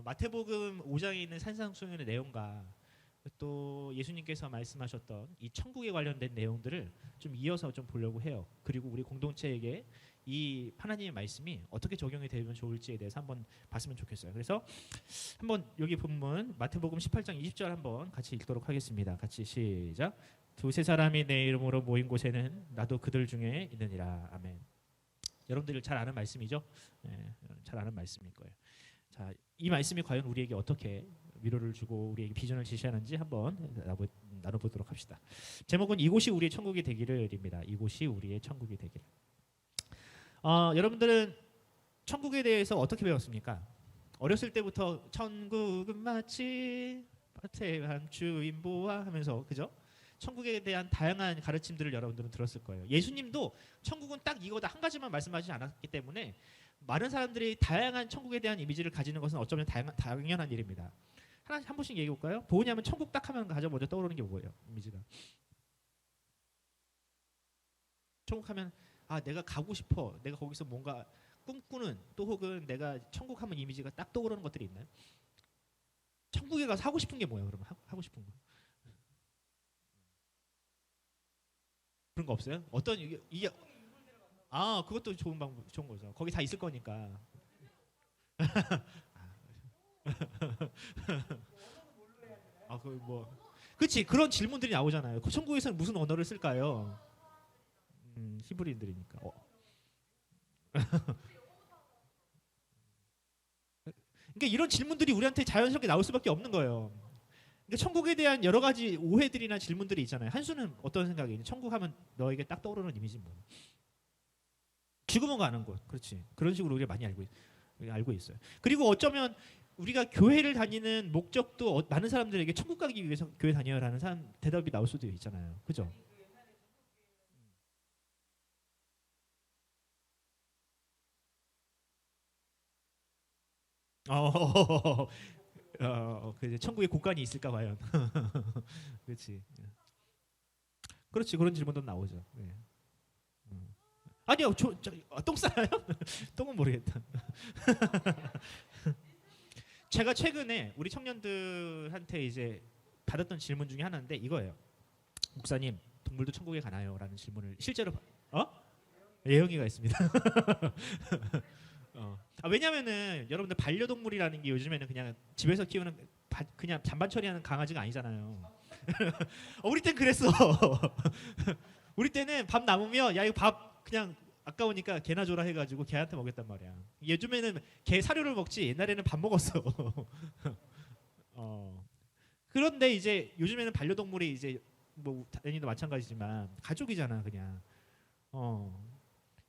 마태복음 5장에 있는 산상수훈의 내용과 또 예수님께서 말씀하셨던 이 천국에 관련된 내용들을 좀 이어서 좀 보려고 해요. 그리고 우리 공동체에게 이 하나님의 말씀이 어떻게 적용이 되면 좋을지에 대해서 한번 봤으면 좋겠어요. 그래서 한번 여기 본문 마태복음 18장 20절 한번 같이 읽도록 하겠습니다. 같이 시작. 두세 사람이 내 이름으로 모인 곳에는 나도 그들 중에 있느니라. 아멘. 여러분들 잘 아는 말씀이죠? 네, 잘 아는 말씀일 거예요. 자, 이 말씀이 과연 우리에게 어떻게 위로를 주고 우리에게 비전을 제시하는지 한번 나눠보도록 합시다. 제목은 이곳이 우리의 천국이 되기를입니다. 이곳이 우리의 천국이 되기를. 여러분들은 천국에 대해서 어떻게 배웠습니까? 어렸을 때부터 천국은 마치 밭의 한 주인 보아 하면서 그죠? 천국에 대한 다양한 가르침들을 여러분들은 들었을 거예요. 예수님도 천국은 딱 이거다 한 가지만 말씀하시지 않았기 때문에 많은 사람들이 다양한 천국에 대한 이미지를 가지는 것은 어쩌면 당연한 일입니다. 한 분씩 얘기해 볼까요? 뭐냐면 천국 딱 하면 가장 먼저 떠오르는 게 뭐예요? 이미지가. 천국 하면 내가 가고 싶어. 내가 거기서 뭔가 꿈꾸는 또 혹은 내가 천국 하면 이미지가 딱 떠오르는 것들이 있나요? 천국에 가서 하고 싶은 게 뭐예요? 그러면 하고 싶은 거. 그런 거 없어요? 어떤 이게 그것도 좋은 거죠. 거기 다 있을 거니까. 그렇지. 그런 질문들이 나오잖아요. 천국에서는 무슨 언어를 쓸까요? 히브리인들이니까. 그러니까 이런 질문들이 우리한테 자연스럽게 나올 수밖에 없는 거예요. 그러니까 천국에 대한 여러 가지 오해들이나 질문들이 있잖아요. 한수는 어떤 생각이니? 천국 하면 너에게 딱 떠오르는 이미지 뭐? 죽으면 가는 곳. 그렇지. 그런 식으로 우리가 많이 알고 있어요. 그리고 어쩌면 우리가 교회를 다니는 목적도 많은 사람들에게 천국 가기 위해서 교회 다녀요라는 대답이 나올 수도 있잖아요. 그죠? 천국에 공간이 있을까 과연? 그렇지. 그렇지. 그런 질문도 나오죠. 네. 아니요, 똥 싸나요? 똥은 모르겠다. 제가 최근에 우리 청년들한테 이제 받았던 질문 중에 하나인데 이거예요. 목사님, 동물도 천국에 가나요?라는 질문을 실제로 예영이가 있습니다. 왜냐면은 여러분들 반려동물이라는 게 요즘에는 그냥 집에서 키우는 그냥 잔반 처리하는 강아지가 아니잖아요. 우리 땐 그랬어. 우리 때는 밥 남으면 야 이거 밥 그냥 아까우니까 개나 줘라 해가지고 개한테 먹였단 말이야. 요즘에는 개 사료를 먹지 옛날에는 밥 먹었어. 그런데 이제 요즘에는 반려동물이 이제 뭐 당연히도 마찬가지지만 가족이잖아 그냥.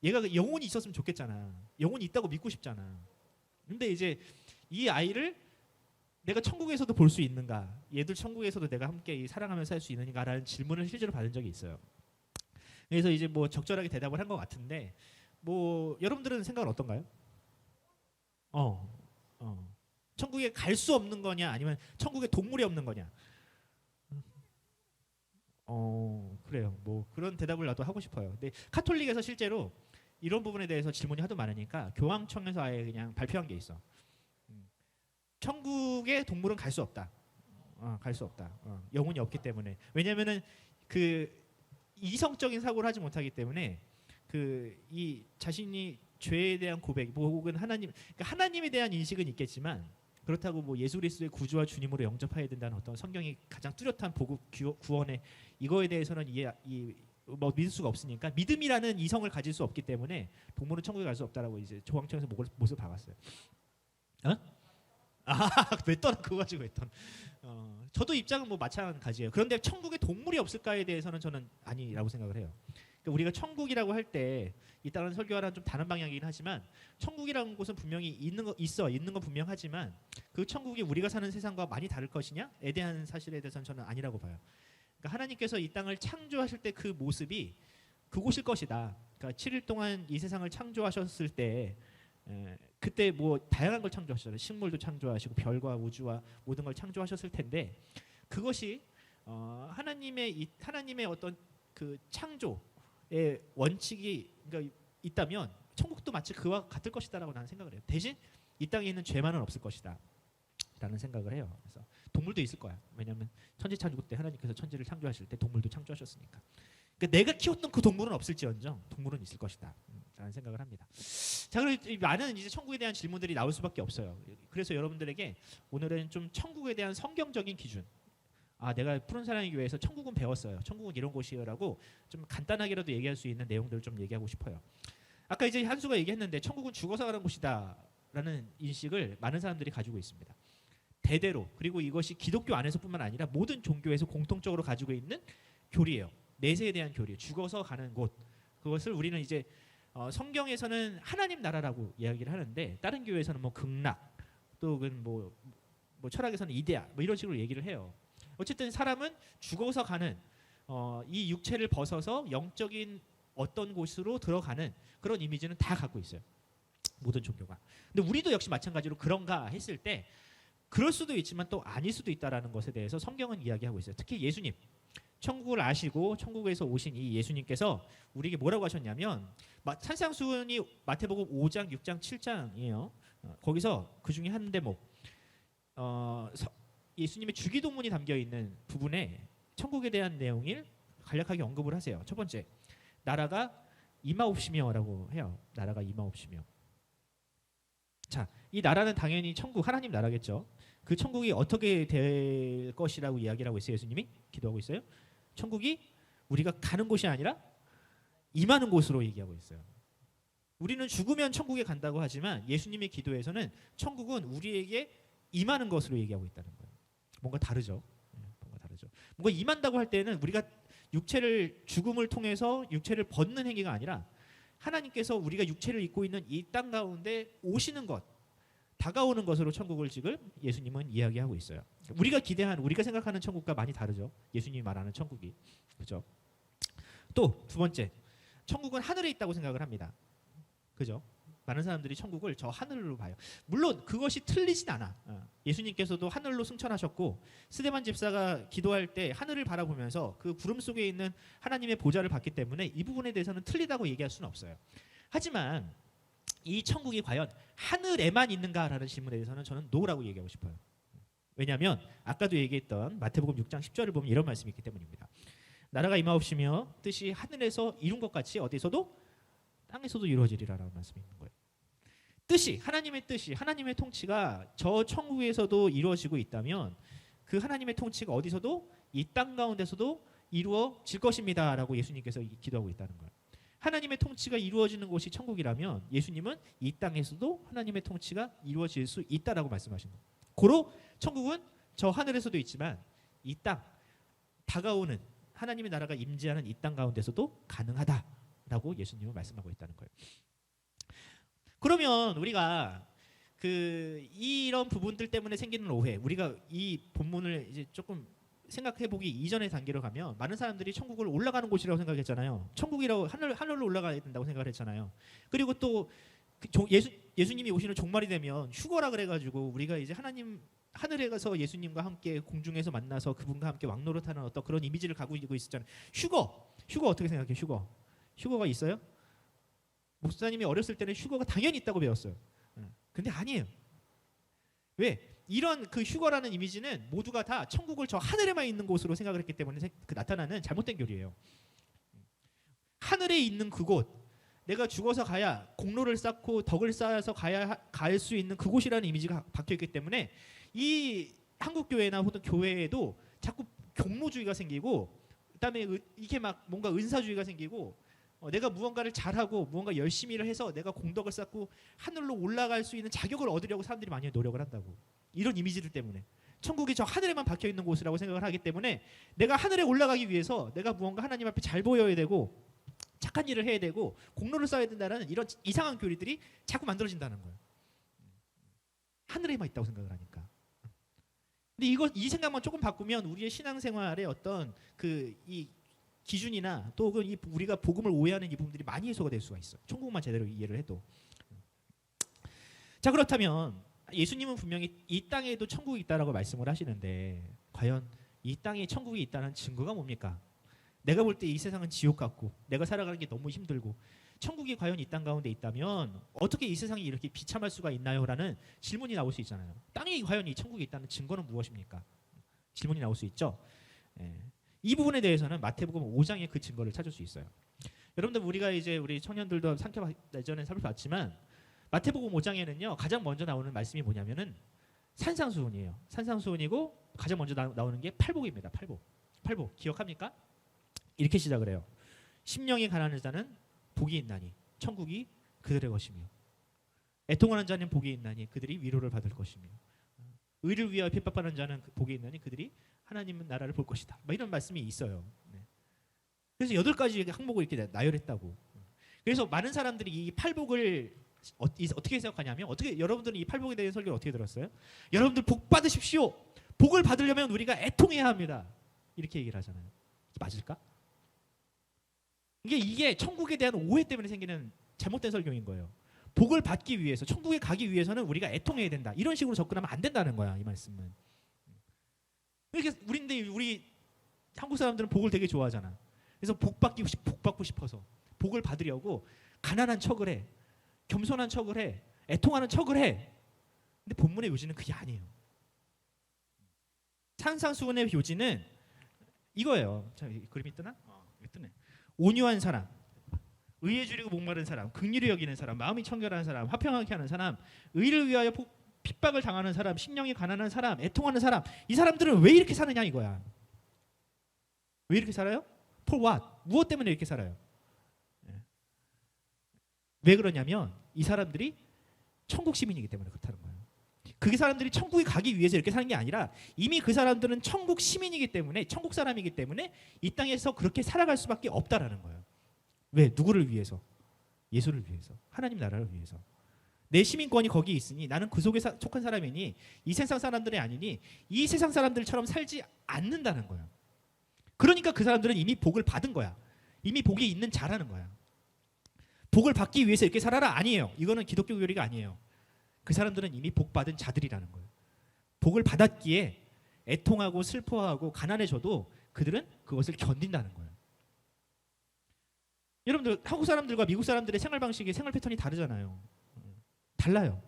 얘가 영혼이 있었으면 좋겠잖아. 영혼이 있다고 믿고 싶잖아. 근데 이제 이 아이를 내가 천국에서도 볼 수 있는가? 얘들 천국에서도 내가 함께 사랑하면서 살 수 있는가라는 질문을 실제로 받은 적이 있어요. 그래서 이제 뭐 적절하게 대답을 한 것 같은데 뭐 여러분들은 생각은 어떤가요? 천국에 갈 수 없는 거냐 아니면 천국에 동물이 없는 거냐? 그래요. 뭐 그런 대답을 나도 하고 싶어요. 근데 카톨릭에서 실제로 이런 부분에 대해서 질문이 하도 많으니까 교황청에서 아예 그냥 발표한 게 있어. 천국에 동물은 갈 수 없다. 갈 수 없다. 영혼이 없기 때문에. 왜냐면은 그 이성적인 사고를 하지 못하기 때문에 그 이 자신이 죄에 대한 고백, 뭐 혹은 그러니까 하나님에 대한 인식은 있겠지만 그렇다고 뭐 예수 그리스도의 구주와 주님으로 영접해야 된다는 어떤 성경이 가장 뚜렷한 복음 구원의 이거에 대해서는 뭐 믿을 수가 없으니까 믿음이라는 이성을 가질 수 없기 때문에 동물은 천국에 갈 수 없다라고 이제 조항청에서 못을 박았어요. 왜 떠나 그거 가지고 했던. 저도 입장은 뭐 마찬가지예요. 그런데 천국에 동물이 없을까에 대해서는 저는 아니라고 생각을 해요. 그러니까 우리가 천국이라고 할 때 이따가는 설교하라는 좀 다른 방향이긴 하지만 천국이라는 곳은 분명히 있는 건 분명하지만 그 천국이 우리가 사는 세상과 많이 다를 것이냐에 대한 사실에 대해서는 저는 아니라고 봐요. 그러니까 하나님께서 이 땅을 창조하실 때 그 모습이 그곳일 것이다. 그러니까 7일 동안 이 세상을 창조하셨을 때 그때 뭐 다양한 걸 창조하셨잖아요. 식물도 창조하시고 별과 우주와 모든 걸 창조하셨을 텐데 그것이 하나님의 어떤 그 창조의 원칙이 그러니까 있다면 천국도 마치 그와 같을 것이다라고 나는 생각을 해요. 대신 이 땅에 있는 죄만은 없을 것이다. 라는 생각을 해요. 그래서 동물도 있을 거야. 왜냐하면 천지 창조 때 하나님께서 천지를 창조하실 때 동물도 창조하셨으니까. 그러니까 내가 키웠던 그 동물은 없을지언정 동물은 있을 것이다. 라는 생각을 합니다. 자, 그리고 많은 이제 천국에 대한 질문들이 나올 수밖에 없어요. 그래서 여러분들에게 오늘은 좀 천국에 대한 성경적인 기준. 내가 푸른 사랑의 교회에서 천국은 배웠어요. 천국은 이런 곳이요라고 좀 간단하게라도 얘기할 수 있는 내용들을 좀 얘기하고 싶어요. 아까 이제 한수가 얘기했는데 천국은 죽어서 가는 곳이다라는 인식을 많은 사람들이 가지고 있습니다. 대대로. 그리고 이것이 기독교 안에서뿐만 아니라 모든 종교에서 공통적으로 가지고 있는 교리예요. 내세에 대한 교리. 죽어서 가는 곳. 그것을 우리는 이제 성경에서는 하나님 나라라고 이야기를 하는데 다른 교회에서는 뭐 극락 또는 뭐 철학에서는 이데아 뭐 이런 식으로 얘기를 해요. 어쨌든 사람은 죽어서 가는 이 육체를 벗어서 영적인 어떤 곳으로 들어가는 그런 이미지는 다 갖고 있어요. 모든 종교가. 근데 우리도 역시 마찬가지로 그런가 했을 때 그럴 수도 있지만 또 아닐 수도 있다라는 것에 대해서 성경은 이야기하고 있어요. 특히 예수님. 천국을 아시고 천국에서 오신 이 예수님께서 우리에게 뭐라고 하셨냐면 산상수훈이 마태복음 5장, 6장, 7장이에요. 거기서 그 중에 한 대목 예수님의 주기도문이 담겨있는 부분에 천국에 대한 내용을 간략하게 언급을 하세요. 첫 번째, 나라가 임하옵시며라고 해요. 나라가 임하옵시며. 자, 이 나라는 당연히 천국, 하나님 나라겠죠. 그 천국이 어떻게 될 것이라고 이야기를 하고 있어요. 예수님이 기도하고 있어요. 천국이 우리가 가는 곳이 아니라 임하는 곳으로 얘기하고 있어요. 우리는 죽으면 천국에 간다고 하지만 예수님의 기도에서는 천국은 우리에게 임하는 것으로 얘기하고 있다는 거예요. 뭔가 다르죠. 뭔가 다르죠. 뭔가 임한다고 할 때는 우리가 육체를 죽음을 통해서 육체를 벗는 행위가 아니라 하나님께서 우리가 육체를 입고 있는 이 땅 가운데 오시는 것, 다가오는 것으로 천국을 지금 예수님은 이야기하고 있어요. 우리가 기대한, 우리가 생각하는 천국과 많이 다르죠. 예수님이 말하는 천국이. 그죠? 또 두 번째, 천국은 하늘에 있다고 생각을 합니다. 그죠? 많은 사람들이 천국을 저 하늘로 봐요. 물론 그것이 틀리진 않아. 예수님께서도 하늘로 승천하셨고 스데반 집사가 기도할 때 하늘을 바라보면서 그 구름 속에 있는 하나님의 보좌를 봤기 때문에 이 부분에 대해서는 틀리다고 얘기할 수는 없어요. 하지만 이 천국이 과연 하늘에만 있는가라는 질문에 대해서는 저는 노라고 얘기하고 싶어요. 왜냐하면 아까도 얘기했던 마태복음 6장 10절을 보면 이런 말씀이 있기 때문입니다. 나라가 임하옵시며 뜻이 하늘에서 이룬 것 같이 어디서도 땅에서도 이루어지리라라는 말씀이 있는 거예요. 뜻이, 하나님의 뜻이, 하나님의 통치가 저 천국에서도 이루어지고 있다면 그 하나님의 통치가 어디서도 이 땅 가운데서도 이루어질 것입니다라고 예수님께서 기도하고 있다는 거예요. 하나님의 통치가 이루어지는 곳이 천국이라면 예수님은 이 땅에서도 하나님의 통치가 이루어질 수 있다라고 말씀하신 거예요. 고로 천국은 저 하늘에서도 있지만 이 땅, 다가오는 하나님의 나라가 임재하는 이 땅 가운데서도 가능하다라고 예수님은 말씀하고 있다는 거예요. 그러면 우리가 이런 부분들 때문에 생기는 오해, 우리가 이 본문을 이제 조금 생각해 보기 이전의 단계로 가면 많은 사람들이 천국을 올라가는 곳이라고 생각했잖아요. 천국이라고 하늘로 올라가야 된다고 생각을 했잖아요. 그리고 또 예수님이 오시는 종말이 되면 휴거라 그래가지고 우리가 이제 하늘에 가서 예수님과 함께 공중에서 만나서 그분과 함께 왕노릇하는 어떤 그런 이미지를 가지고 있었잖아요. 휴거 어떻게 생각해? 휴거가 있어요? 목사님이 어렸을 때는 휴거가 당연히 있다고 배웠어요. 근데 아니에요. 왜? 이런 그 휴거라는 이미지는 모두가 다 천국을 저 하늘에만 있는 곳으로 생각을 했기 때문에 나타나는 잘못된 교리예요. 하늘에 있는 그곳, 내가 죽어서 가야 공로를 쌓고 덕을 쌓아서 갈 수 있는 그곳이라는 이미지가 박혀있기 때문에 이 한국 교회나 혹은 교회에도 자꾸 경로주의가 생기고 그다음에 이게 막 뭔가 은사주의가 생기고 내가 무언가를 잘하고 무언가 열심히를 해서 내가 공덕을 쌓고 하늘로 올라갈 수 있는 자격을 얻으려고 사람들이 많이 노력을 한다고. 이런 이미지들 때문에 천국이 저 하늘에만 박혀있는 곳이라고 생각을 하기 때문에 내가 하늘에 올라가기 위해서 내가 무언가 하나님 앞에 잘 보여야 되고 착한 일을 해야 되고 공로를 쌓아야 된다는 이런 이상한 교리들이 자꾸 만들어진다는 거예요. 하늘에만 있다고 생각을 하니까. 근데 이 생각만 조금 바꾸면 우리의 신앙생활의 어떤 이 기준이나 또 우리가 복음을 오해하는 이 부분들이 많이 해소가 될 수가 있어요. 천국만 제대로 이해를 해도. 자, 그렇다면 예수님은 분명히 이 땅에도 천국이 있다라고 말씀을 하시는데 과연 이 땅에 천국이 있다는 증거가 뭡니까? 내가 볼 때 이 세상은 지옥 같고 내가 살아가는 게 너무 힘들고 천국이 과연 이 땅 가운데 있다면 어떻게 이 세상이 이렇게 비참할 수가 있나요? 라는 질문이 나올 수 있잖아요. 땅이 과연 이 천국이 있다는 증거는 무엇입니까? 질문이 나올 수 있죠. 예. 이 부분에 대해서는 마태복음 5장에 그 증거를 찾을 수 있어요. 여러분들 우리가 이제 우리 청년들도 예전에 살펴봤지만 마태복음 5장에는요 가장 먼저 나오는 말씀이 뭐냐면은 산상수훈이에요. 산상수훈이고 가장 먼저 나오는 게 팔복입니다. 팔복 기억합니까? 이렇게 시작을 해요. 심령이 가난한 자는 복이 있나니 천국이 그들의 것이며 애통하는 자는 복이 있나니 그들이 위로를 받을 것이며 의를 위하여 핍박받는 자는 복이 있나니 그들이 하나님 나라를 볼 것이다. 뭐 이런 말씀이 있어요. 네. 그래서 8가지 항목을 이렇게 나열했다고. 그래서 많은 사람들이 이 팔복을 어떻게 생각하냐면 여러분들은 이 팔복에 대한 설교를 어떻게 들었어요? 여러분들 복 받으십시오. 복을 받으려면 우리가 애통해야 합니다. 이렇게 얘기를 하잖아요. 맞을까? 이게 천국에 대한 오해 때문에 생기는 잘못된 설교인 거예요. 복을 받기 위해서 천국에 가기 위해서는 우리가 애통해야 된다. 이런 식으로 접근하면 안 된다는 거야. 이 말씀은. 그러니까 우리 한국 사람들은 복을 되게 좋아하잖아. 그래서 복 받고 싶어서 복을 받으려고 가난한 척을 해. 겸손한 척을 해. 애통하는 척을 해. 근데 본문의 요지는 그게 아니에요. 산상수훈의 요지는 이거예요. 자, 그림이 뜨나? 뜨네. 온유한 사람, 의에 줄이고 목마른 사람, 긍휼히 여기는 사람, 마음이 청결한 사람, 화평하게 하는 사람, 의를 위하여 핍박을 당하는 사람, 심령이 가난한 사람, 애통하는 사람. 이 사람들은 왜 이렇게 사느냐 이거야. 왜 이렇게 살아요? For what? 무엇 때문에 이렇게 살아요? 왜 그러냐면 이 사람들이 천국 시민이기 때문에 그렇다는 거예요. 그 사람들이 천국에 가기 위해서 이렇게 사는 게 아니라 이미 그 사람들은 천국 시민이기 때문에 천국 사람이기 때문에 이 땅에서 그렇게 살아갈 수밖에 없다라는 거예요. 왜? 누구를 위해서? 예수를 위해서. 하나님 나라를 위해서. 내 시민권이 거기 있으니 나는 그 속에 속한 사람이니 이 세상 사람들이 아니니 이 세상 사람들처럼 살지 않는다는 거예요. 그러니까 그 사람들은 이미 복을 받은 거야. 이미 복이 있는 자라는 거야. 복을 받기 위해서 이렇게 살아라? 아니에요. 이거는 기독교 교리가 아니에요. 그 사람들은 이미 복 받은 자들이라는 거예요. 복을 받았기에 애통하고 슬퍼하고 가난해져도 그들은 그것을 견딘다는 거예요. 여러분들 한국 사람들과 미국 사람들의 생활 방식이 생활 패턴이 다르잖아요. 달라요.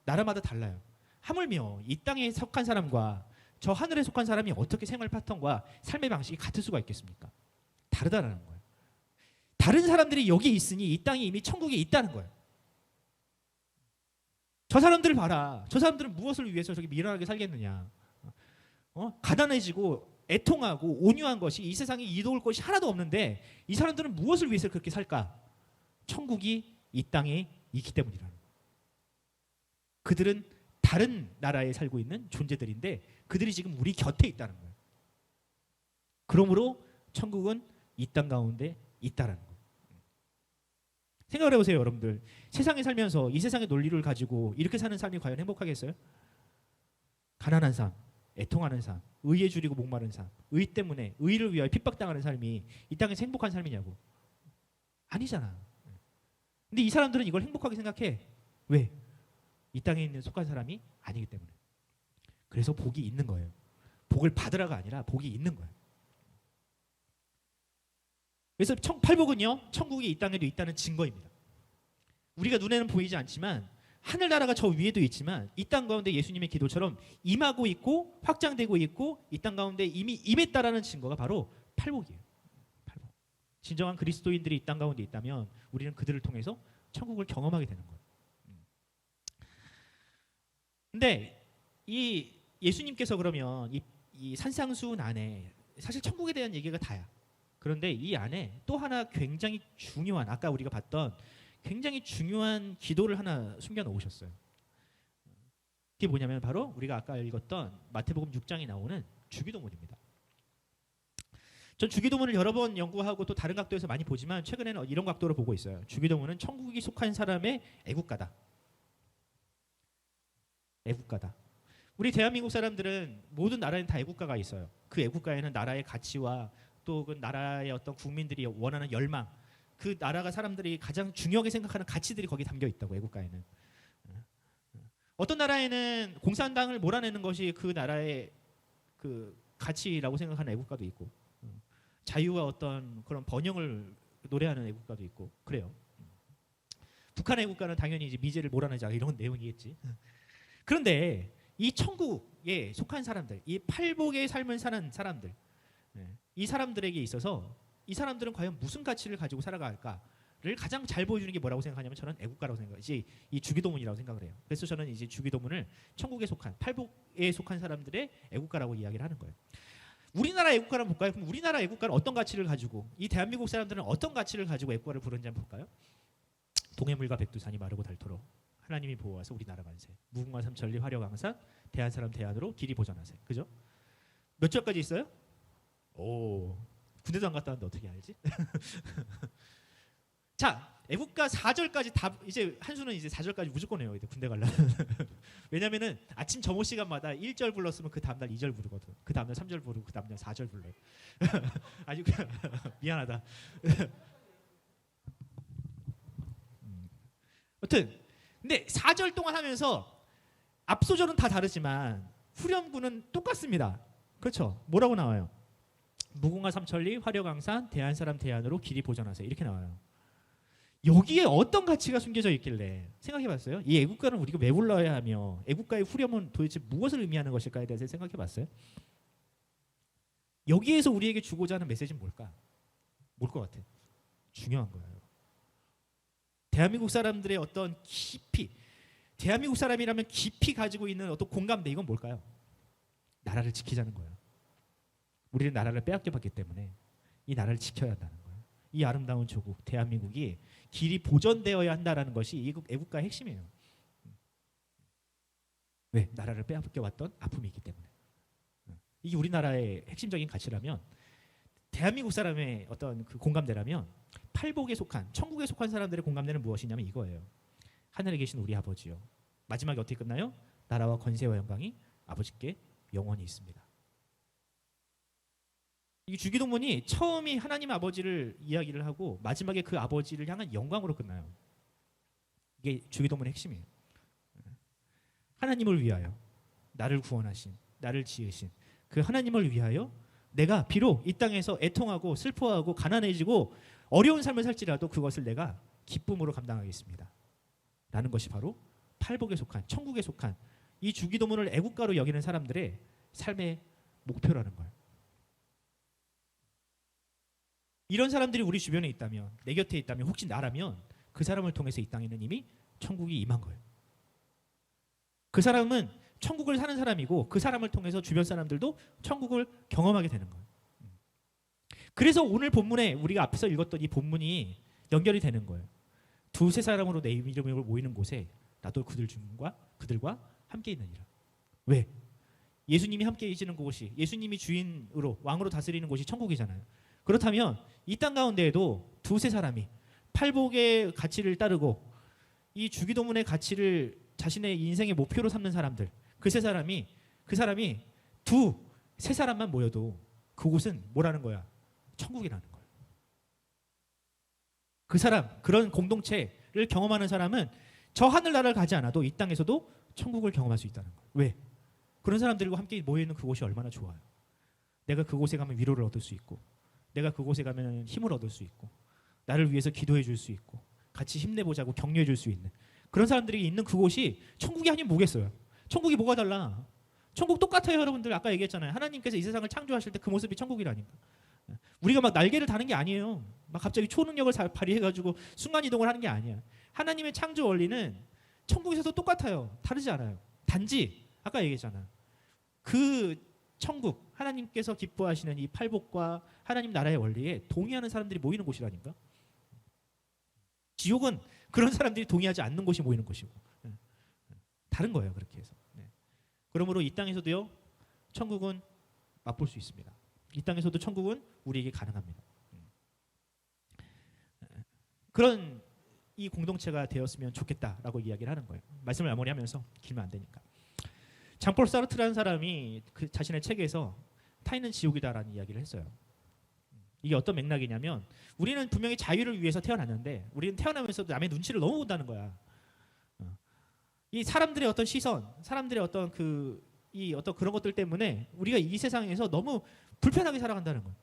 나라마다 달라요. 하물며 이 땅에 속한 사람과 저 하늘에 속한 사람이 어떻게 생활 패턴과 삶의 방식이 같을 수가 있겠습니까? 다르다라는 거예요. 다른 사람들이 여기 있으니 이 땅이 이미 천국에 있다는 거예요. 저 사람들을 봐라. 저 사람들은 무엇을 위해서 저렇게 미련하게 살겠느냐. 가난해지고 애통하고 온유한 것이 이 세상에 이로울 것이 하나도 없는데 이 사람들은 무엇을 위해서 그렇게 살까? 천국이 이 땅에 있기 때문이라는 거예요. 그들은 다른 나라에 살고 있는 존재들인데 그들이 지금 우리 곁에 있다는 거예요. 그러므로 천국은 이 땅 가운데 있다는 거예요. 생각을 해보세요, 여러분들. 세상에 살면서 이 세상의 논리를 가지고 이렇게 사는 삶이 과연 행복하겠어요? 가난한 삶, 애통하는 삶, 의에 줄이고 목마른 삶, 의 때문에 의를 위하여 핍박당하는 삶이 이 땅에서 행복한 삶이냐고? 아니잖아. 근데 이 사람들은 이걸 행복하게 생각해. 왜? 이 땅에 있는 속한 사람이 아니기 때문에. 그래서 복이 있는 거예요. 복을 받으라가 아니라 복이 있는 거예요. 그래서 팔복은요, 천국이 이 땅에도 있다는 증거입니다. 우리가 눈에는 보이지 않지만 하늘나라가 저 위에도 있지만 이 땅 가운데 예수님의 기도처럼 임하고 있고 확장되고 있고 이 땅 가운데 이미 임했다라는 증거가 바로 팔복이에요. 팔복. 진정한 그리스도인들이 이 땅 가운데 있다면 우리는 그들을 통해서 천국을 경험하게 되는 거예요. 근데 이 예수님께서 그러면 이 산상수훈 안에 사실 천국에 대한 얘기가 다야. 그런데 이 안에 또 하나 굉장히 중요한, 아까 우리가 봤던 굉장히 중요한 기도를 하나 숨겨 놓으셨어요. 그게 뭐냐면 바로 우리가 아까 읽었던 마태복음 6장에 나오는 주기도문입니다. 전 주기도문을 여러 번 연구하고 또 다른 각도에서 많이 보지만 최근에는 이런 각도로 보고 있어요. 주기도문은 천국이 속한 사람의 애국가다. 애국가다. 우리 대한민국 사람들은 모든 나라에는 다 애국가가 있어요. 그 애국가에는 나라의 가치와 또 그 나라의 어떤 국민들이 원하는 열망, 그 나라가 사람들이 가장 중요하게 생각하는 가치들이 거기 담겨 있다고. 애국가에는 어떤 나라에는 공산당을 몰아내는 것이 그 나라의 그 가치라고 생각하는 애국가도 있고 자유와 어떤 그런 번영을 노래하는 애국가도 있고 그래요. 북한의 애국가는 당연히 이제 미제를 몰아내자 이런 내용이겠지. 그런데 이 천국에 속한 사람들, 이 팔복의 삶을 사는 사람들, 이 사람들에게 있어서 이 사람들은 과연 무슨 가치를 가지고 살아갈까를 가장 잘 보여주는 게 뭐라고 생각하냐면 저는 애국가라고 생각해요. 이제 이 주기도문이라고 생각을 해요. 그래서 저는 이제 주기도문을 천국에 속한 팔복에 속한 사람들의 애국가라고 이야기를 하는 거예요. 우리나라 애국가를 볼까요? 그럼 우리나라 애국가는 어떤 가치를 가지고 이 대한민국 사람들은 어떤 가치를 가지고 애국가를 부르는지 한번 볼까요? 동해물과 백두산이 마르고 닳도록 하나님이 보호하사 우리나라 만세. 무궁화 삼천리 화려강산 대한 사람 대안으로 길이 보전하세. 그죠? 몇 절까지 있어요? 오, 군대도 안 갔다 왔는데 어떻게 알지? 자, 애국가 4절까지 다 이제 한수는 이제 4절까지 무조건 해요. 군대 가려면. 왜냐면은 아침 점호 시간마다 1절 불렀으면 그 다음 날 2절 부르거든. 그 다음 날 3절 부르고 그 다음 날 4절 불러요. 아주 미안하다. 여튼 근데 4절 동안 하면서 앞소절은 다 다르지만 후렴구는 똑같습니다. 그렇죠? 뭐라고 나와요? 무궁화 삼천리 화려강산 대한 사람 대안으로 길이 보전하세요. 이렇게 나와요. 여기에 어떤 가치가 숨겨져 있길래 생각해봤어요? 이 애국가는 우리가 왜 불러야 하며 애국가의 후렴은 도대체 무엇을 의미하는 것일까에 대해서 생각해봤어요? 여기에서 우리에게 주고자 하는 메시지는 뭘까? 뭘 것 같아? 중요한 거예요. 대한민국 사람들의 어떤 깊이, 대한민국 사람이라면 깊이 가지고 있는 어떤 공감대, 이건 뭘까요? 나라를 지키자는 거예요. 우리는 나라를 빼앗겨봤기 때문에 이 나라를 지켜야 한다는 거예요. 이 아름다운 조국 대한민국이 길이 보존되어야 한다는 것이 이 애국가의 핵심이에요. 왜? 나라를 빼앗겨왔던 아픔이 있기 때문에. 이게 우리나라의 핵심적인 가치라면, 대한민국 사람의 어떤 그 공감대라면, 팔복에 속한, 천국에 속한 사람들의 공감대는 무엇이냐면 이거예요. 하늘에 계신 우리 아버지요. 마지막에 어떻게 끝나요? 나라와 권세와 영광이 아버지께 영원히 있습니다. 이 주기도문이 처음이 하나님 아버지를 이야기를 하고 마지막에 그 아버지를 향한 영광으로 끝나요. 이게 주기도문의 핵심이에요. 하나님을 위하여 나를 구원하신, 나를 지으신 그 하나님을 위하여 내가 비록 이 땅에서 애통하고 슬퍼하고 가난해지고 어려운 삶을 살지라도 그것을 내가 기쁨으로 감당하겠습니다. 라는 것이 바로 팔복에 속한, 천국에 속한 이 주기도문을 애국가로 여기는 사람들의 삶의 목표라는 거예요. 이런 사람들이 우리 주변에 있다면, 내 곁에 있다면, 혹시 나라면 그 사람을 통해서 이 땅에는 이미 천국이 임한 거예요. 그 사람은 천국을 사는 사람이고 그 사람을 통해서 주변 사람들도 천국을 경험하게 되는 거예요. 그래서 오늘 본문에 우리가 앞에서 읽었던 이 본문이 연결이 되는 거예요. 두세 사람으로 내 이름으로 모이는 곳에 나도 그들과 함께 있느니라. 왜? 예수님이 함께 계시는 곳이, 예수님이 주인으로 왕으로 다스리는 곳이 천국이잖아요. 그렇다면 이 땅 가운데에도 두세 사람이 팔복의 가치를 따르고 이 주기도문의 가치를 자신의 인생의 목표로 삼는 사람들, 그 사람이 두세 사람만 모여도 그곳은 뭐라는 거야? 천국이라는 거예요. 그 사람, 그런 공동체를 경험하는 사람은 저 하늘나라를 가지 않아도 이 땅에서도 천국을 경험할 수 있다는 거예요. 왜? 그런 사람들과 함께 모여있는 그곳이 얼마나 좋아요. 내가 그곳에 가면 위로를 얻을 수 있고, 내가 그곳에 가면 힘을 얻을 수 있고, 나를 위해서 기도해 줄 수 있고, 같이 힘내보자고 격려해 줄 수 있는 그런 사람들이 있는 그곳이 천국이 아니면 뭐겠어요? 천국이 뭐가 달라? 천국 똑같아요, 여러분들. 아까 얘기했잖아요. 하나님께서 이 세상을 창조하실 때 그 모습이 천국이라니까. 우리가 막 날개를 다는 게 아니에요. 막 갑자기 초능력을 발휘해가지고 순간이동을 하는 게 아니야. 하나님의 창조 원리는 천국에서도 똑같아요. 다르지 않아요. 단지 아까 얘기했잖아. 그 천국, 하나님께서 기뻐하시는 이 팔복과 하나님 나라의 원리에 동의하는 사람들이 모이는 곳이라니까. 지옥은 그런 사람들이 동의하지 않는 곳이 모이는 곳이고. 다른 거예요, 그렇게 해서. 그러므로 이 땅에서도요, 천국은 맛볼 수 있습니다. 이 땅에서도 천국은 우리에게 가능합니다. 그런 이 공동체가 되었으면 좋겠다라고 이야기를 하는 거예요. 말씀을 마무리하면서 길면 안 되니까. 장폴 사르트라는 사람이 그 자신의 책에서 타인은 지옥이다라는 이야기를 했어요. 이게 어떤 맥락이냐면, 우리는 분명히 자유를 위해서 태어났는데 우리는 태어나면서도 남의 눈치를 너무 본다는 거야. 이 사람들의 어떤 시선, 사람들의 어떤 이 어떤 그런 것들 때문에 우리가 이 세상에서 너무 불편하게 살아간다는 거예요.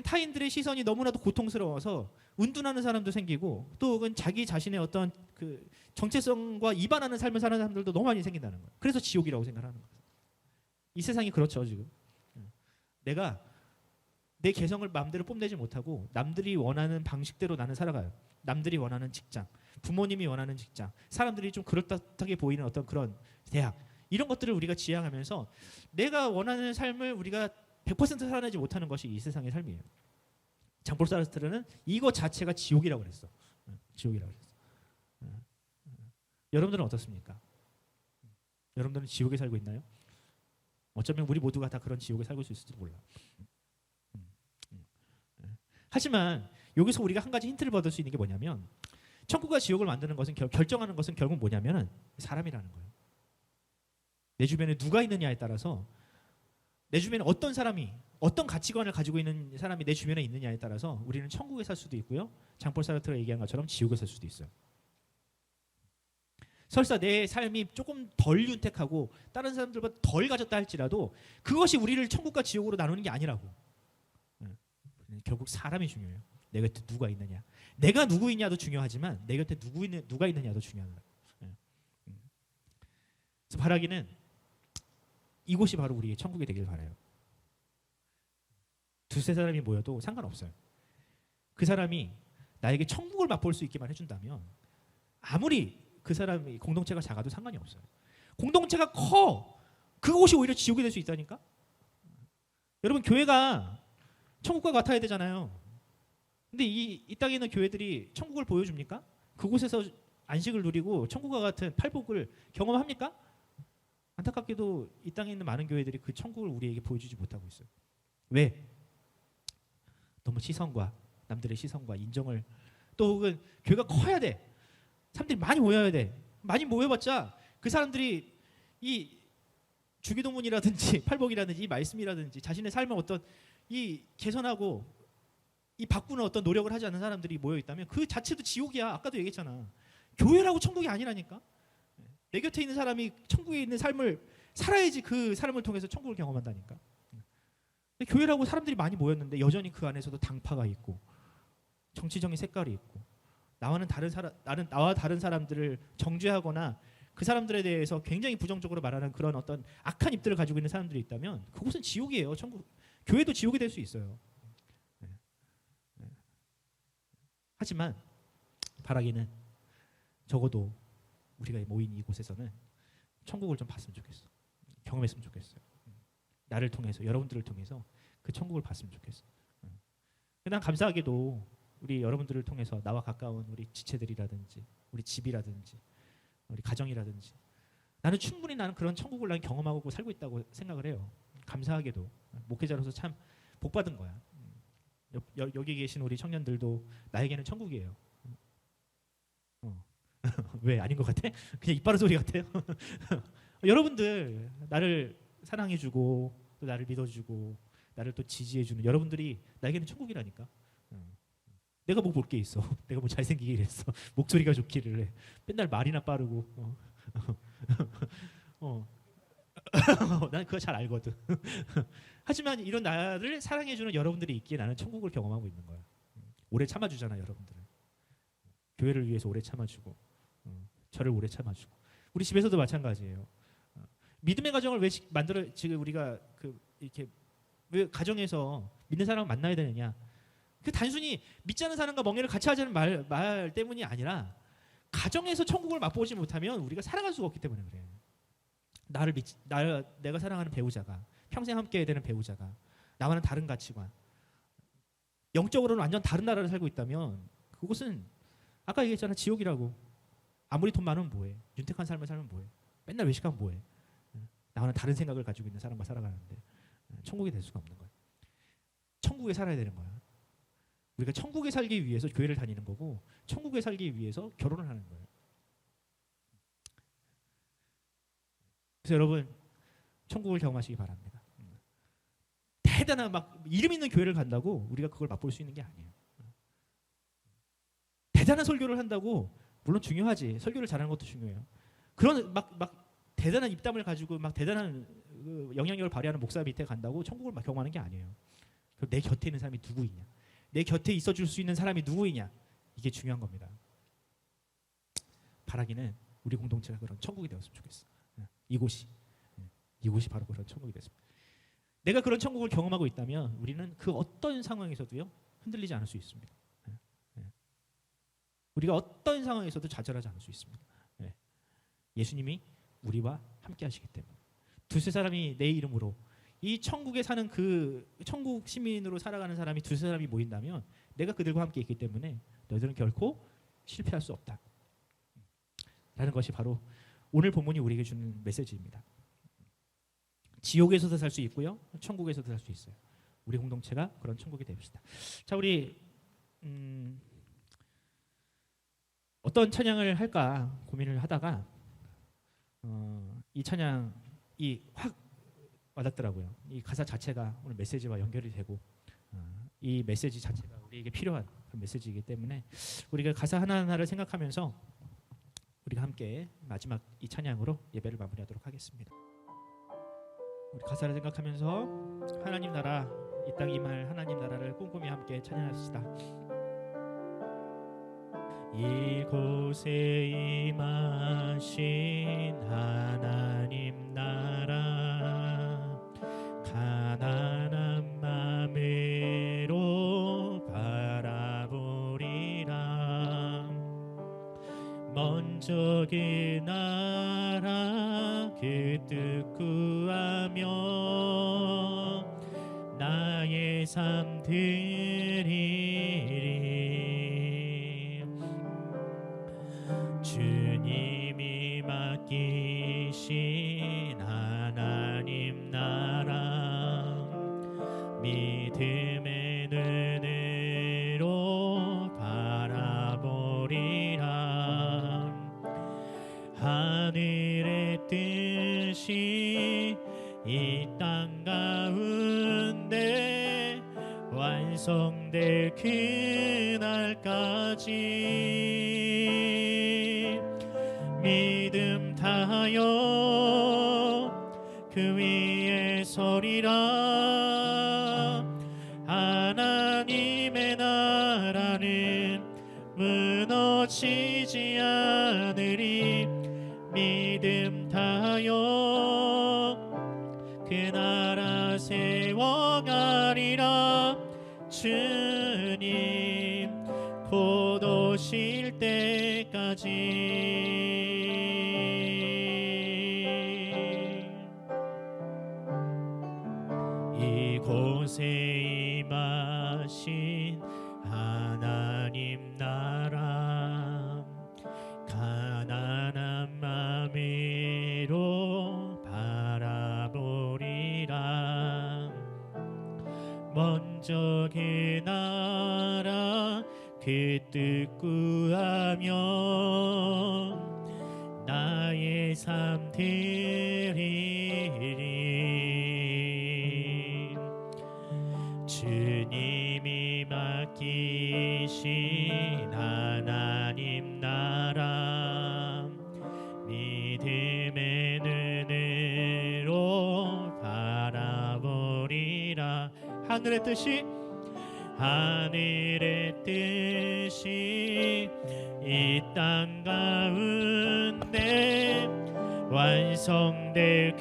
타인들의 시선이 너무나도 고통스러워서 운둔하는 사람도 생기고 또 혹은 자기 자신의 어떤 그 정체성과 이반하는 삶을 사는 사람들도 너무 많이 생긴다는 거예요. 그래서 지옥이라고 생각하는 거예요. 이 세상이 그렇죠 지금. 내가 내 개성을 마음대로 뽐내지 못하고 남들이 원하는 방식대로 나는 살아가요. 남들이 원하는 직장, 부모님이 원하는 직장, 사람들이 좀 그럴듯하게 보이는 어떤 그런 대학, 이런 것들을 우리가 지향하면서 내가 원하는 삶을 우리가 100% 살아내지 못하는 것이 이 세상의 삶이에요. 장폴 사르트르는 이거 자체가 지옥이라고 그랬어. 지옥이라고 그랬어. 여러분들은 어떻습니까? 여러분들은 지옥에 살고 있나요? 어쩌면 우리 모두가 다 그런 지옥에 살고 있을지도 몰라. 하지만 여기서 우리가 한 가지 힌트를 받을 수 있는 게 뭐냐면 천국과 지옥을 만드는 것은 결정하는 것은 결국 뭐냐면은 사람이라는 거예요. 내 주변에 누가 있느냐에 따라서 내 주변에 어떤 사람이 어떤 가치관을 가지고 있는 사람이 내 주변에 있느냐에 따라서 우리는 천국에 살 수도 있고요. 장폴 사르트르가 얘기한 것처럼 지옥에 살 수도 있어요. 설사 내 삶이 조금 덜 윤택하고 다른 사람들보다 덜 가졌다 할지라도 그것이 우리를 천국과 지옥으로 나누는 게 아니라고. 결국 사람이 중요해요. 내 곁에 누가 있느냐. 내가 누구이냐도 중요하지만 내 곁에 누가 있느냐도 중요하다. 그래서 바라기는 이곳이 바로 우리의 천국이 되길 바라요. 두세 사람이 모여도 상관없어요. 그 사람이 나에게 천국을 맛볼 수 있게만 해준다면 아무리 그 사람이 공동체가 작아도 상관이 없어요. 공동체가 커 그곳이 오히려 지옥이 될 수 있다니까. 여러분 교회가 천국과 같아야 되잖아요. 근데 이 땅에 있는 교회들이 천국을 보여줍니까? 그곳에서 안식을 누리고 천국과 같은 팔복을 경험합니까? 안타깝게도 이 땅에 있는 많은 교회들이 그 천국을 우리에게 보여주지 못하고 있어요. 왜? 너무 시선과 남들의 시선과 인정을 또 혹은 교회가 커야 돼. 사람들이 많이 모여야 돼. 많이 모여봤자 그 사람들이 이 주기도문이라든지 팔복이라든지 이 말씀이라든지 자신의 삶을 어떤 이 개선하고 이 바꾸는 어떤 노력을 하지 않는 사람들이 모여 있다면 그 자체도 지옥이야. 아까도 얘기했잖아. 교회라고 천국이 아니라니까. 내 곁에 있는 사람이 천국에 있는 삶을 살아야지 그 삶을 통해서 천국을 경험한다니까. 근데 교회라고 사람들이 많이 모였는데 여전히 그 안에서도 당파가 있고 정치적인 색깔이 있고 나와는 나와 다른 사람들을 정죄하거나 그 사람들에 대해서 굉장히 부정적으로 말하는 그런 어떤 악한 입들을 가지고 있는 사람들이 있다면 그곳은 지옥이에요. 천국. 교회도 지옥이 될 수 있어요. 하지만 바라기는 적어도 우리가 모인 이곳에서는 천국을 좀 봤으면 좋겠어. 경험했으면 좋겠어요. 나를 통해서 여러분들을 통해서 그 천국을 봤으면 좋겠어. 난 감사하게도 우리 여러분들을 통해서 나와 가까운 우리 지체들이라든지 우리 집이라든지 우리 가정이라든지 나는 충분히 나는 그런 천국을 난 경험하고 살고 있다고 생각을 해요. 감사하게도 목회자로서 참 복받은 거야. 여기 계신 우리 청년들도 나에게는 천국이에요. 왜 아닌 것 같아? 그냥 입 바른 소리 같아요. 여러분들 나를 사랑해주고 또 나를 믿어주고 나를 또 지지해주는 여러분들이 나에게는 천국이라니까. 내가 뭐 볼 게 있어. 내가 뭐 잘생기길 했어. 목소리가 좋기를 해. 맨날 말이나 빠르고. 난 그거 잘 알거든. 하지만 이런 나를 사랑해주는 여러분들이 있기에 나는 천국을 경험하고 있는 거야. 오래 참아주잖아 여러분들은. 교회를 위해서 오래 참아주고 저를 오래 참아주고 우리 집에서도 마찬가지예요. 믿음의 가정을 왜 만들어 지금 우리가 이렇게 왜 가정에서 믿는 사람을 만나야 되느냐? 그 단순히 믿지 않는 사람과 멍해를 같이 하자는 말 때문이 아니라 가정에서 천국을 맛보지 못하면 우리가 살아갈 수가 없기 때문에 그래. 내가 사랑하는 배우자가 평생 함께해야 되는 배우자가 나와는 다른 가치관, 영적으로는 완전 다른 나라를 살고 있다면 그곳은 아까 얘기했잖아 지옥이라고. 아무리 돈 많으면 뭐해? 윤택한 삶을 살면 뭐해? 맨날 외식하면 뭐해? 나와는 다른 생각을 가지고 있는 사람과 살아가는데 천국이 될 수가 없는 거야. 천국에 살아야 되는 거야. 우리가 천국에 살기 위해서 교회를 다니는 거고 천국에 살기 위해서 결혼을 하는 거예요. 그래서 여러분 천국을 경험하시기 바랍니다. 대단한 막 이름 있는 교회를 간다고 우리가 그걸 맛볼 수 있는 게 아니에요. 대단한 설교를 한다고 물론 중요하지. 설교를 잘하는 것도 중요해요. 그런 막 대단한 입담을 가지고 막 대단한 영향력을 발휘하는 목사 밑에 간다고 천국을 막 경험하는 게 아니에요. 그럼 내 곁에 있는 사람이 누구이냐? 내 곁에 있어줄 수 있는 사람이 누구이냐? 이게 중요한 겁니다. 바라기는 우리 공동체가 그런 천국이 되었으면 좋겠어. 이곳이 바로 그런 천국이 됐습니다. 내가 그런 천국을 경험하고 있다면 우리는 그 어떤 상황에서도요 흔들리지 않을 수 있습니다. 우리가 어떤 상황에서도 좌절하지 않을 수 있습니다. 예수님이 우리와 함께 하시기 때문에 두세 사람이 내 이름으로 이 천국에 사는 그 천국 시민으로 살아가는 사람이 두세 사람이 모인다면 내가 그들과 함께 있기 때문에 너희들은 결코 실패할 수 없다 라는 것이 바로 오늘 본문이 우리에게 주는 메시지입니다. 지옥에서도 살 수 있고요 천국에서도 살 수 있어요. 우리 공동체가 그런 천국이 됩시다. 자, 우리 어떤 찬양을 할까 고민을 하다가 이 찬양이 확 와닿더라고요. 이 가사 자체가 오늘 메시지와 연결이 되고 이 메시지 자체가 우리에게 필요한 그런 메시지이기 때문에 우리가 가사 하나하나를 생각하면서 우리가 함께 마지막 이 찬양으로 예배를 마무리하도록 하겠습니다. 우리 가사를 생각하면서 하나님 나라 이 땅 임할 하나님 나라를 꼼꼼히 함께 찬양합시다. 이곳에 임하신 하나님 나라 가난한 맘으로 바라보리라. 먼저 그 나라 그 뜻 구하며 나의 삶 드리리. 주님이 맡기신 하나님 나라 믿음의 눈으로 바라보리라. 하늘의 뜻이 이 땅 가운데 완성될 그날까지 믿음 다하여 그 위에 서리라. 하나님의 나라는 무너지지 않으리. 믿음 다하여 그 나라 세워가리라. 주님 곧 오실 때까지 이곳에 임하신 하나님 나라 가난한 맘으로 바라보리라. 먼저 그 나라 그 뜻 구하며 나의 삶 드리리. 주님이 맡기신 하나님 나라 믿음의 눈으로 바라보리라. 하늘의 뜻이 이 땅 가운데 완성될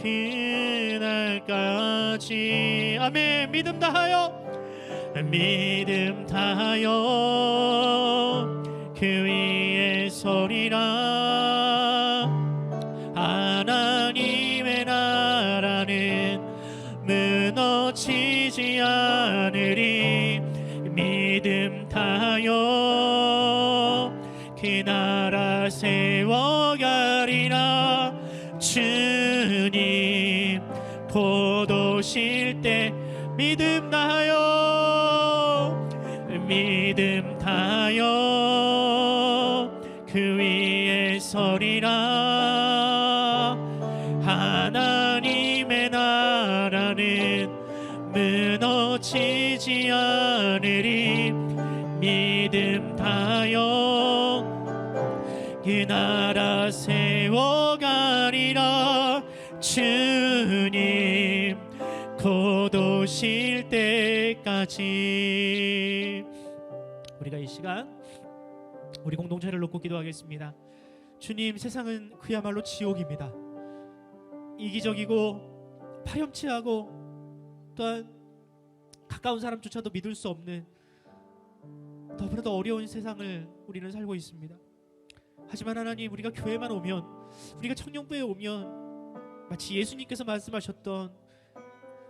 그날까지 아멘. 믿음 다하여 그 위에 서리라. 하나님의 나라는 무너지지 않으리. 믿음 다하여 그 나라 세워가리라. 주님 곧 오실 때 믿음 다하여 그 위에 서리라. 하나님의 나라는 무너지지 않으리. 믿음 다하여 그 나라 세워가리라. 주님 곧 오실 오실 때까지. 우리가 이 시간 우리 공동체를 놓고 기도하겠습니다. 주님, 세상은 그야말로 지옥입니다. 이기적이고 파렴치하고 또한 가까운 사람조차도 믿을 수 없는 너무나도 어려운 세상을 우리는 살고 있습니다. 하지만 하나님, 우리가 교회만 오면, 우리가 청년부에 오면 마치 예수님께서 말씀하셨던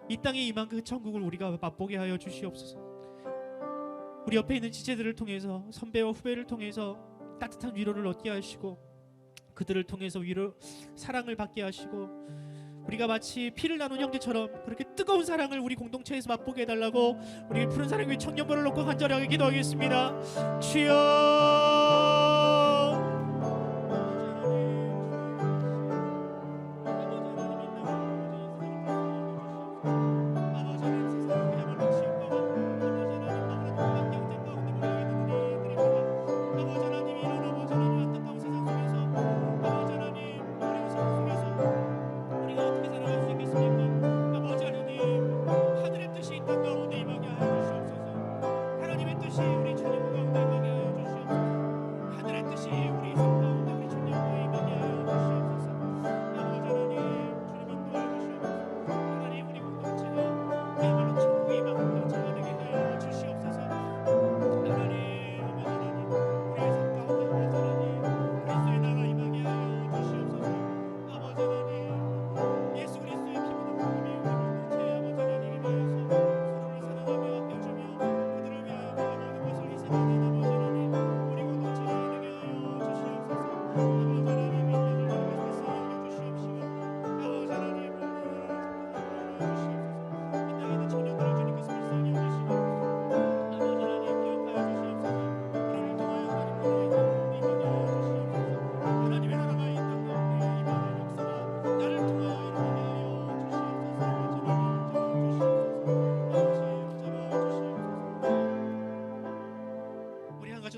이 땅에 임한 그 천국을 우리가 맛보게 하여 주시옵소서. 우리 옆에 있는 지체들을 통해서, 선배와 후배를 통해서 따뜻한 위로를 얻게 하시고, 그들을 통해서 사랑을 받게 하시고, 우리가 마치 피를 나눈 형제처럼 그렇게 뜨거운 사랑을 우리 공동체에서 맛보게 해달라고 우리 푸른 사랑교회 청년부를 놓고 간절하게 기도하겠습니다. 주여,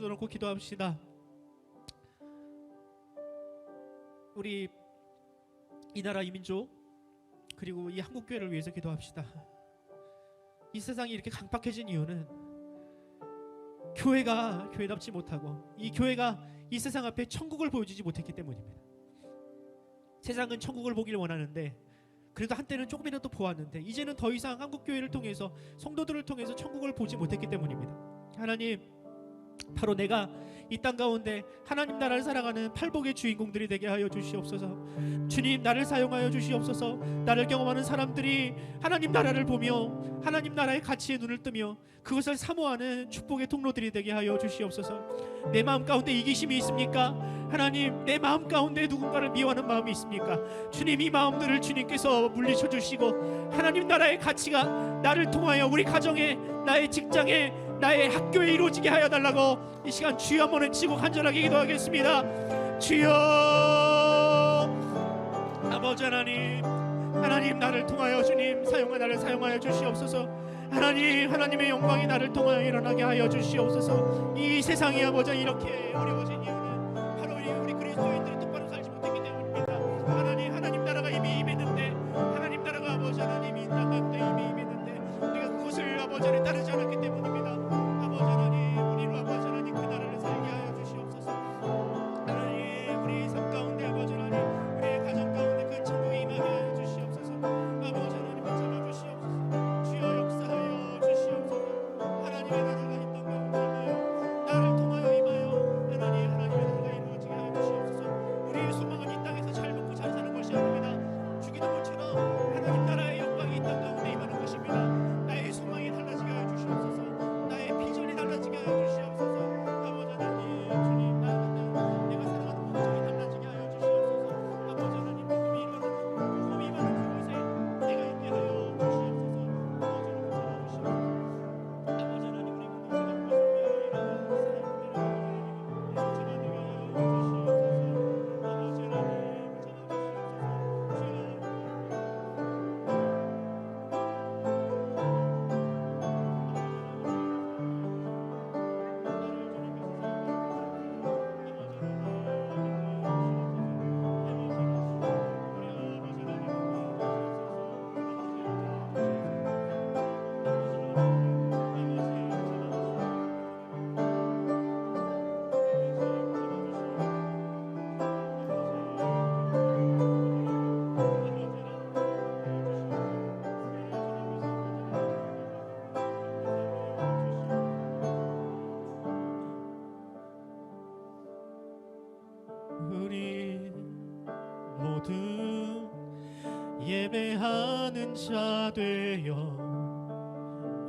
놓고 기도합시다. 우리 이 나라 이 민족 그리고 이 한국교회를 위해서 기도합시다. 이 세상이 이렇게 강팍해진 이유는 교회가 교회답지 못하고 이 교회가 이 세상 앞에 천국을 보여주지 못했기 때문입니다. 세상은 천국을 보기를 원하는데 그래도 한때는 조금이라도 보았는데 이제는 더 이상 한국교회를 통해서 성도들을 통해서 천국을 보지 못했기 때문입니다. 하나님, 바로 내가 이 땅 가운데 하나님 나라를 살아가는 팔복의 주인공들이 되게 하여 주시옵소서. 주님, 나를 사용하여 주시옵소서. 나를 경험하는 사람들이 하나님 나라를 보며 하나님 나라의 가치에 눈을 뜨며 그것을 사모하는 축복의 통로들이 되게 하여 주시옵소서. 내 마음 가운데 이기심이 있습니까? 하나님, 내 마음 가운데 누군가를 미워하는 마음이 있습니까? 주님, 이 마음들을 주님께서 물리쳐 주시고 하나님 나라의 가치가 나를 통하여 우리 가정에, 나의 직장에, 나의 학교에 이루어지게 하여 달라고 이 시간 주여 한번 외치고 간절하게 기도하겠습니다. 주여, 아버지 하나님, 하나님 나를 통하여 주님 나를 사용하여 주시옵소서. 하나님, 하나님의 영광이 나를 통하여 일어나게 하여 주시옵소서. 이 세상이 아버지 이렇게 어려워진 이유는 바로 우리 그리스도인들이 똑바로 살지 못했기 때문입니다. 하나님 나라가 이미 임했는데, 하나님 나라가 아버지 하나님 이 땅 가운데 이미 임했는데 우리가 그것을 아버지 하나님 따르지 않았기 때문입니다. 아버지 하나님, 우리로 아버지 하나님 그 나라를 살게 하여 주시옵소서. 하나님, 우리 삶 가운데 아버지 하나님, 우리의 가정 가운데 그 천국이 임하게 하여 주시옵소서. 아버지 하나님 붙잡아 주시옵소서. 주여 역사하여 주시옵소서. 하나님의 나라가 이 땅 가운데 임하여 나를 통하여 임하여 하나님의 나라가 이루어지게 하여 주시옵소서. 우리의 소망은 이 땅에서 잘 먹고 잘 사는 것이 아닙니다. 주기도문처럼 하나님 나라의 영광이 이 땅 가운데 예배하는 자 되어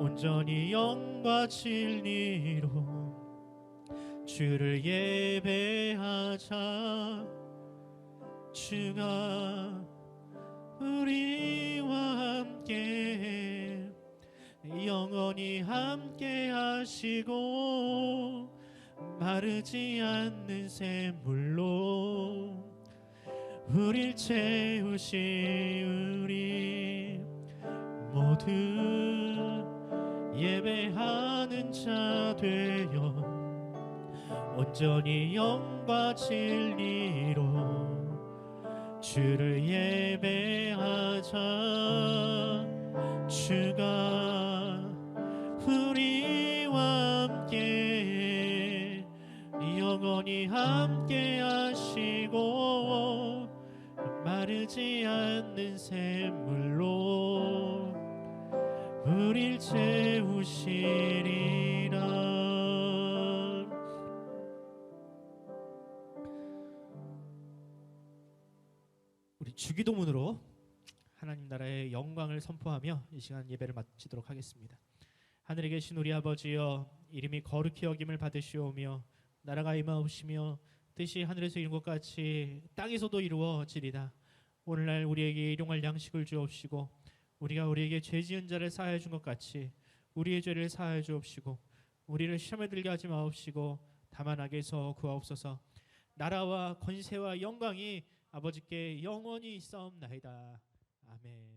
온전히 영과 진리로 주를 예배하자. 주가 우리와 함께 영원히 함께 하시고 마르지 않는 샘물로 우릴 채우시. 우리 모두 예배하는 자 되어 온전히 영과 진리로 주를 예배하자. 주가 우리와 함께 영원히 함께 하시고 마르지 않는 샘물로 우릴 채우시리라. 우리 주기도문으로 하나님 나라의 영광을 선포하며 이 시간 예배를 마치도록 하겠습니다. 하늘에 계신 우리 아버지여, 이름이 거룩히 여김을 받으시오며 나라가 임하옵시며 뜻이 하늘에서 이룬 것 같이 땅에서도 이루어지리다. 오늘날 우리에게 일용할 양식을 주옵시고 우리가 우리에게 죄 지은 자를 사하여 준 것 같이 우리의 죄를 사하여 주옵시고 우리를 시험에 들게 하지 마옵시고 다만 악에서 구하옵소서. 나라와 권세와 영광이 아버지께 영원히 있사옵나이다. 아멘.